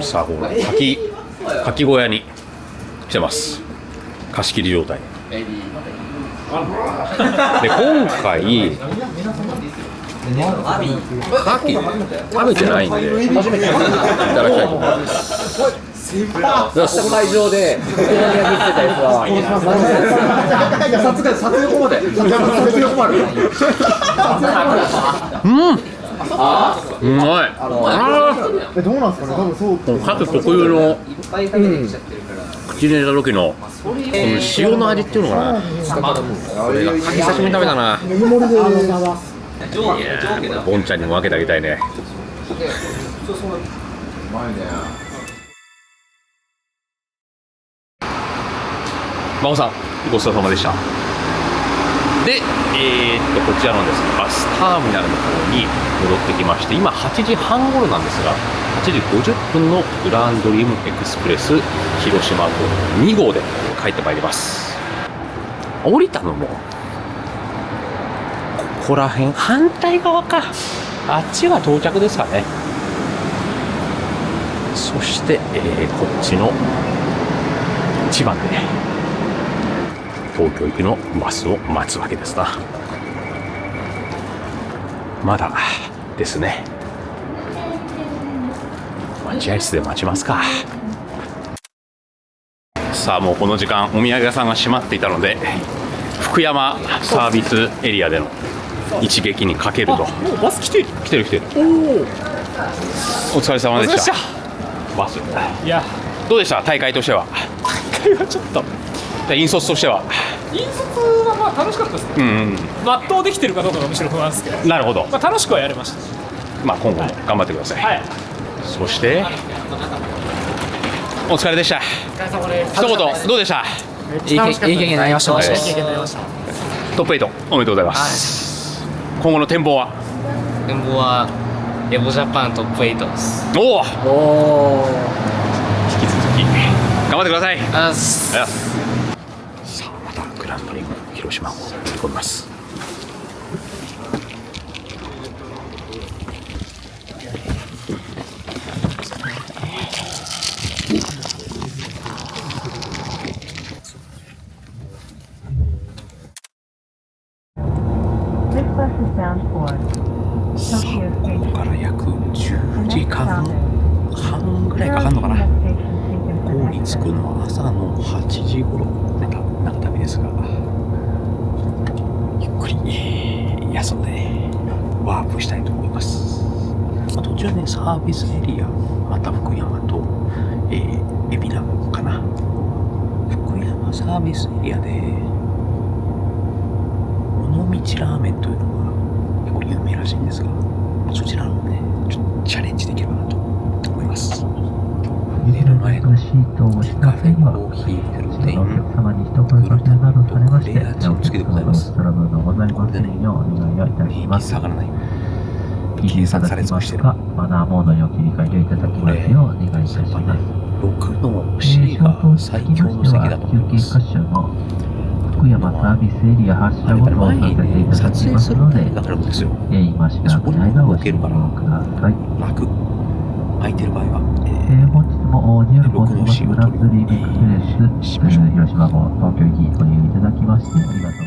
さあこのかき小屋に来てます。貸し切り状態で、今回カキ食べてないんでいただきたいと思います。会場でお好み焼きしてたやつは撮影横までうまい。どうなんですかね。多分そう。このカキ特有の口に入れた時のこの塩の味っていうのかな。これがカキ久しぶりに食べたな。いやボンちゃんにも分けてあげたいね。真帆さんごちそうさまでした。で、こちらのですねバスターミナルの方に戻ってきまして、今8時半頃なんですが、8時50分のグランドリームエクスプレス広島号2号で帰ってまいります。降りたのもここら辺、反対側か、あっちが到着ですかね。そして、こっちの1番で東京行きのバスを待つわけですな。まだですね。待合室で待ちますか。さあもうこの時間お土産屋さんが閉まっていたので、福山サービスエリアでの一撃にかけると。もうバス来てる。お疲れ様でした。バス、いやどうでした、大会としては。大会はちょっと引率としては。引率はまあ楽しかったですね。全うできてるかどうかがむしろ不安ですけど。なるほど。まあ楽しくはやれました。まあ今後も頑張ってください。はい。そしてお疲れでした。お疲れ様です。一言どうでした。いい経験になりました。いい経験になりました。トップ8おめでとうございます。今後の展望は。展望はエボジャパントップ8です。おお。引き続き頑張ってください。さあまたグランドリーム広島を取り込みます。さあここから約10時間半ぐらいかかるのかな。ここに着くのは朝の8時頃長旅ですが、ゆっくり休んでワープしたいと思います。途中ねサービスエリア、また福山と海老名かな。福山サービスエリアで尾道ラーメンというのが結構有名らしいんですが、そちらのねちょっとチャレンジできればなと思います。目の前のカフェコーヒーフルテイングルテンレアチン付きでございます。これでね平気下がらない計算され尽くしてる。マナーモードにお切り替えていただきますようお願いいたします。6の C が最強の席だと思います。福山サービスエリア発車を通させていただきますので、今しばらくの間お待ちください。楽空いてる場合は、本日もJR高速バスグランドリームエクスプレス広島号東京行きご利用いただきましてありがとう。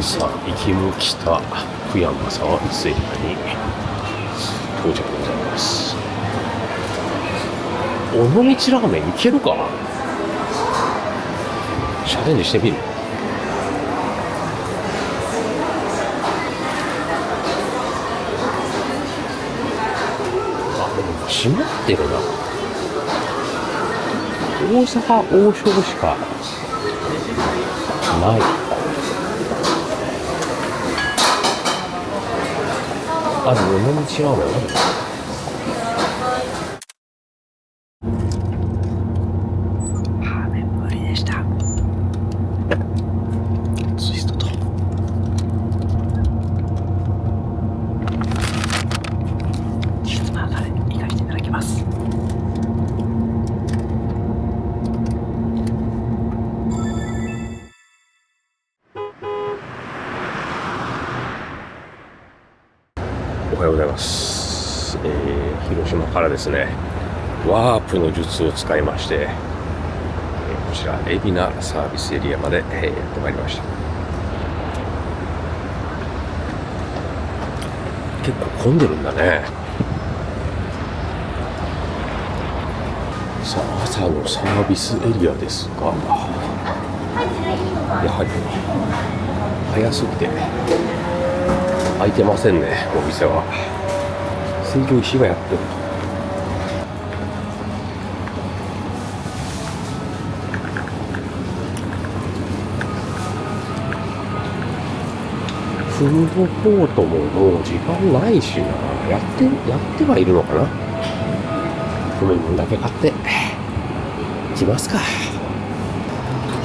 さあ行きも来た福山サービスエリアに到着でございます。尾道ラーメンいけるか。チャレンジしてみる。あ、でも閉まってるな。大阪王将しかない。あ、でも尾道ラーメンある。おはようございます。広島からですね、ワープの術を使いまして、こちら海老名サービスエリアまで、やってまいりました。結構混んでるんだね。さあ、朝のサービスエリアですが、やはり早すぎて開いてませんね、お店は。成城石井がやってると。フードコートももう時間ないしな。やってはいるのかな。飲み物だけ買って来ますか。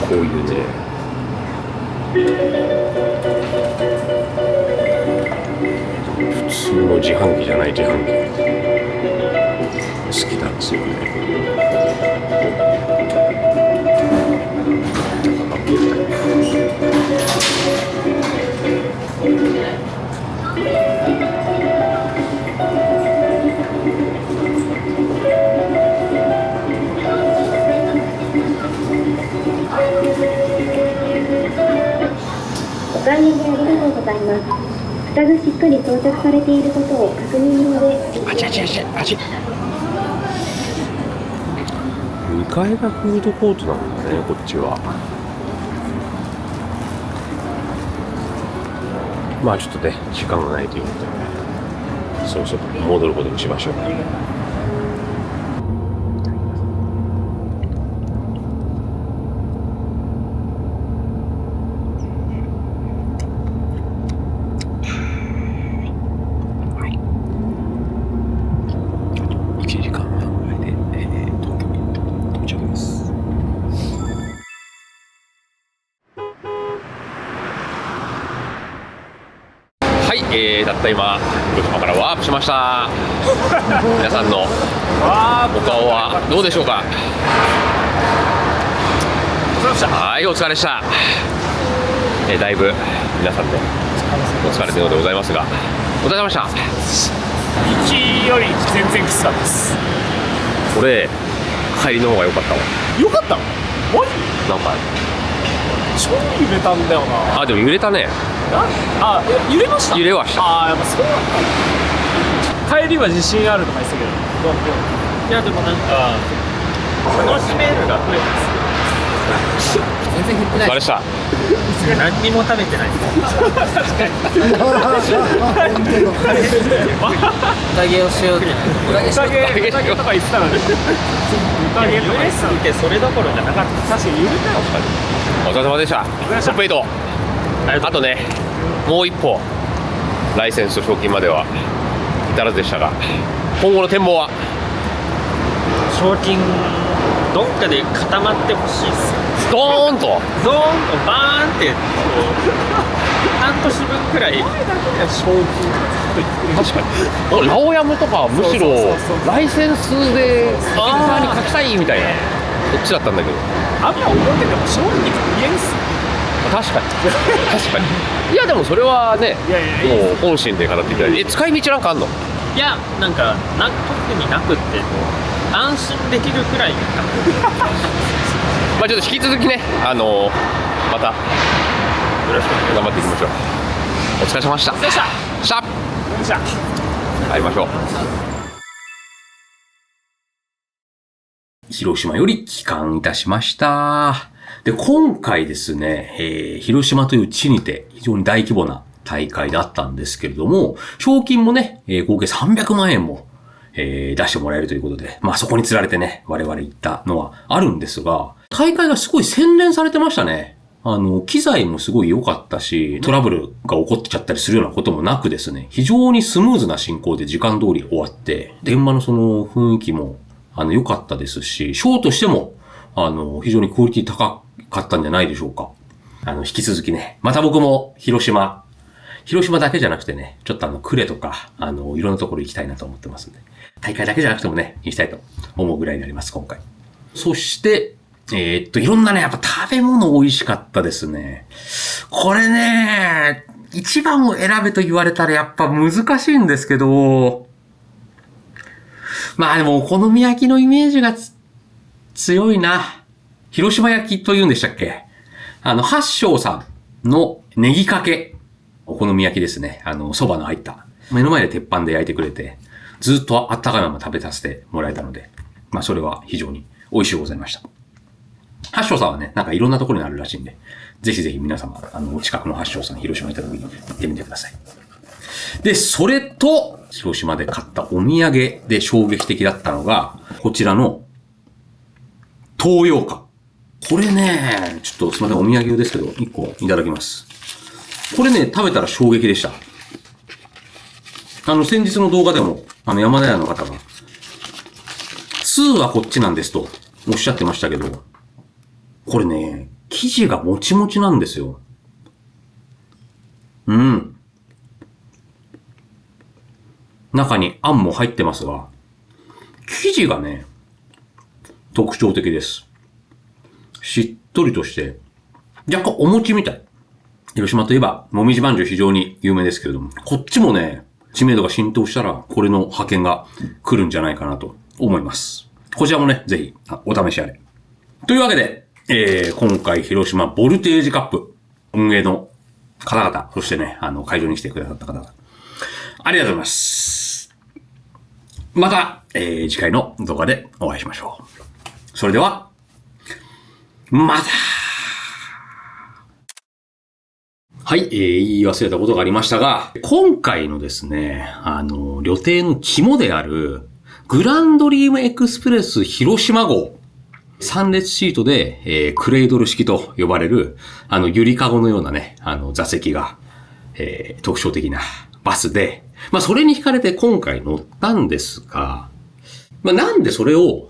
こういうね、普通の自販機じゃない自販機好きなんですよね。お買い上げありがとうございます。蓋がしっかり装着されていることを確認の上。2階がフードコートなんだね、こっちは。まあちょっとね、時間がないということで、そろそろ戻ることにしましょう。1時間半ぐらいで、東京に到着です。はい、たった今広島からワープしました。皆さんのお顔はどうでしょうか。はい、お疲れでした。だいぶ皆さんでお疲れのようでございますが、お疲れ様でした。行きより全然きつかったです。俺帰りの方が良かったわ。よかったのマジなんか超揺れたんだよな。でも揺れたね。揺れました。揺れはした。やっぱそうだった。帰りは自信あるとか言ってたけど、いやでもなんか楽しめるが増えたんですよ。全然減ってない。お疲れでした。何にも食べてない。宴をしようって。宴とか言ってたのに。宴とか言ってそれどころじゃなかった。確かに揺れたよ。お疲れ様でした。トップ8。あとね、もう一歩ライセンスと賞金までは至らずでしたが、今後の展望は。賞金どっかで固まってほしいっす。ドーンとバーンってこう半年分くらい賞金確かにラオヤムとかむしろライセンスでスピーカーに書きたいみたいなこっちだったんだけど、あんま思ってても賞金言えんっす。確かにいやでもそれはね、もう本心で語っていただいて。使い道なんかあんの？いやなんか特になくってもう安心できるくらいまあちょっと引き続きね、またよろしく頑張っていきましょう。お疲れ様でした。よっしゃ帰りましょう。広島より帰還いたしました。で、今回ですね、広島という地にて非常に大規模な大会だったんですけれども、賞金もね、合計300万円も、出してもらえるということで、まあそこに釣られてね、我々行ったのはあるんですが、大会がすごい洗練されてましたね。機材もすごい良かったし、トラブルが起こっちゃったりするようなこともなくですね、非常にスムーズな進行で時間通り終わって、現場のその雰囲気も、良かったですし、ショーとしても、非常にクオリティ高かったんじゃないでしょうか。引き続きね、また僕も広島だけじゃなくてね、ちょっと呉とか、いろんなところ行きたいなと思ってますんで、大会だけじゃなくてもね、行きたいと思うぐらいになります、今回。そして、いろんなね、やっぱ食べ物美味しかったですね。これね、一番を選べと言われたらやっぱ難しいんですけど、まあでもお好み焼きのイメージが強いな。広島焼きと言うんでしたっけ？八正さんのネギかけ、お好み焼きですね。蕎麦の入った。目の前で鉄板で焼いてくれて、ずっとあったかいまま食べさせてもらえたので、まあそれは非常に美味しゅうございました。八正さんはね、なんかいろんなところにあるらしいんで、ぜひぜひ皆様、お近くの八正さん、広島に行った時に行ってみてください。で、それと、広島で買ったお土産で衝撃的だったのが、こちらの、東洋館。これね、ちょっとすみません、お土産用ですけど、1個いただきます。これね、食べたら衝撃でした。先日の動画でも、山田屋の方が、2はこっちなんですとおっしゃってましたけど、これね、生地がもちもちなんですよ。うん。中にあんも入ってますが、生地がね、特徴的です。しっとりとして、若干お餅みたい。広島といえば、もみじまんじゅう非常に有名ですけれども、こっちもね、知名度が浸透したら、これの派遣が来るんじゃないかなと思います。こちらもね、ぜひ、お試しあれ。というわけで、今回広島ボルテージカップ運営の方々、そしてね、会場に来てくださった方々、ありがとうございます。また、次回の動画でお会いしましょう。それでは、また。はい、言い忘れたことがありましたが、今回のですね、旅程の肝である、グランドリームエクスプレス広島号、3列シートで、クレードル式と呼ばれる、ゆりかごのようなね、座席が、特徴的なバスで、まあ、それに惹かれて今回乗ったんですが、まあ、なんでそれを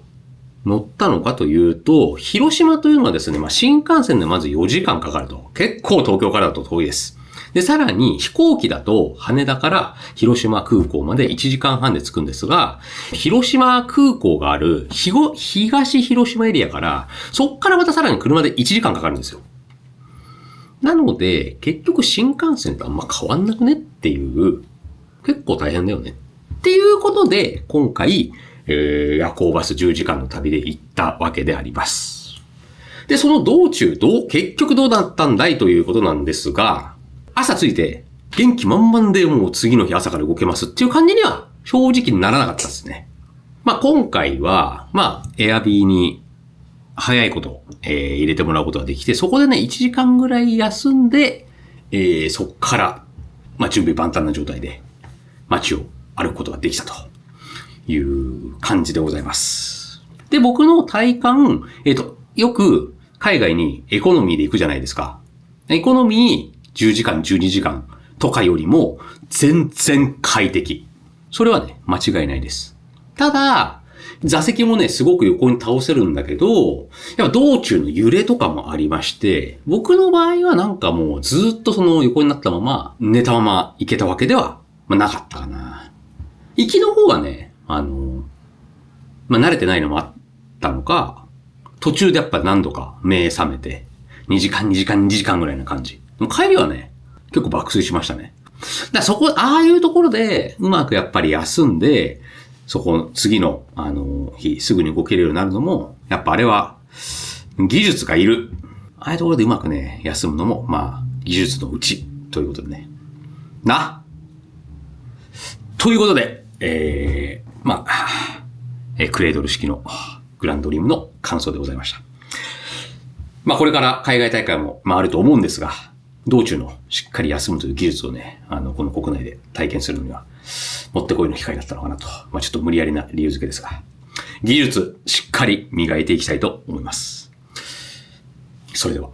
乗ったのかというと、広島というのはですね、まあ、新幹線でまず4時間かかると。結構東京からだと遠いです。で、さらに飛行機だと羽田から広島空港まで1時間半で着くんですが、広島空港がある東広島エリアから、そっからまたさらに車で1時間かかるんですよ。なので、結局新幹線とあんま変わんなくねっていう、結構大変だよね。っていうことで、今回、夜行バス10時間の旅で行ったわけであります。で、その道中、結局どうだったんだいということなんですが、朝着いて元気満々でもう次の日朝から動けますっていう感じには正直ならなかったですね。まあ今回は、エアビーに早いこと、入れてもらうことができて、そこでね、1時間ぐらい休んで、そっから、準備万端な状態で街を歩くことができたという感じでございます。で、僕の体感、よく海外にエコノミーで行くじゃないですか。エコノミー10時間、12時間とかよりも全然快適。それはね、間違いないです。ただ、座席もね、すごく横に倒せるんだけど、やっぱ道中の揺れとかもありまして、僕の場合はなんかもうずっとその横になったまま、寝たまま行けたわけでは、なかったかな。行きの方がね、慣れてないのもあったのか、途中でやっぱ何度か目覚めて、2時間ぐらいな感じ。帰りはね、結構爆睡しましたね。だからああいうところで、うまくやっぱり休んで、次の、日、すぐに動けるようになるのも、やっぱあれは、技術がいる。ああいうところでうまくね、休むのも、技術のうち、ということでね。ということで、クレードル式のグランドリームの感想でございました。これから海外大会もあると思うんですが、道中のしっかり休むという技術をね、この国内で体験するのには、もってこいの機会だったのかなと。ちょっと無理やりな理由付けですが、技術しっかり磨いていきたいと思います。それでは。